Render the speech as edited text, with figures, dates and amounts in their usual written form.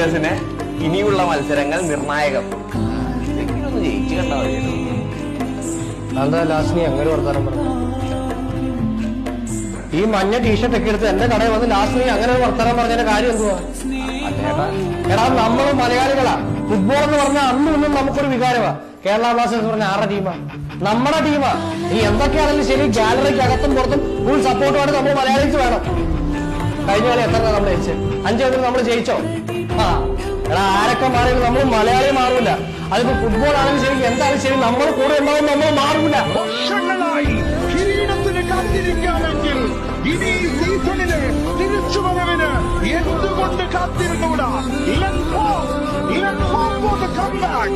ബ്ലാസ്റ്റേഴ്സിന് ഇനിയുള്ള മത്സരങ്ങൾ നിർണായകം. ഇതെങ്കിലും ഒന്ന് ജയിച്ചു കണ്ടാ മതി. എന്താ ലാസ്റ്റ് നീ അങ്ങനെ വർത്താനം പറഞ്ഞു? ഈ മഞ്ഞ ടീഷർട്ട് ഒക്കെ എടുത്ത് എന്റെ കടയിൽ വന്ന് ലാസ്റ്റ് നീ അങ്ങനെ ഒരു വർത്താനം പറഞ്ഞതിന്റെ കാര്യം എന്തുവാ? എടാ നമ്മൾ മലയാളികളാ. ഫുട്ബോൾ എന്ന് പറഞ്ഞാൽ അന്നും ഇന്നും നമുക്കൊരു വികാരമാ. കേരള ബ്ലാസ്റ്റേഴ്സ് പറഞ്ഞ ആരുടെ ടീമാ? നമ്മുടെ ടീമാ. ഈ എന്തൊക്കെയാണെങ്കിലും ശരി, ഗാലറിക്ക് അകത്തും പുറത്തും ഫുൾ സപ്പോർട്ടുമായിട്ട് നമ്മൾ മലയാളീസ് വേണം. കഴിഞ്ഞ കളി എത്ര നമ്മൾ ജയിച്ചത്? 5 നമ്മൾ ജയിച്ചോ? എടാ ആരൊക്കെ മാറിയാലും നമ്മൾ മലയാളി മാറൂല. അതിപ്പോ ഫുട്ബോൾ ആണെങ്കിലും ശരി, എന്തായാലും ശരി, നമ്മൾ കൂടെ ഉണ്ടാവും, നമ്മൾ മാറൂല. വർഷങ്ങളായി കിരീടത്തിന് കാത്തിരിക്കാമെങ്കിൽ ഇനി സീസണിലെ തിരിച്ചുവരവിന് എന്തുകൊണ്ട് കാത്തിരുന്നൂടാ? Let's hope for the comeback.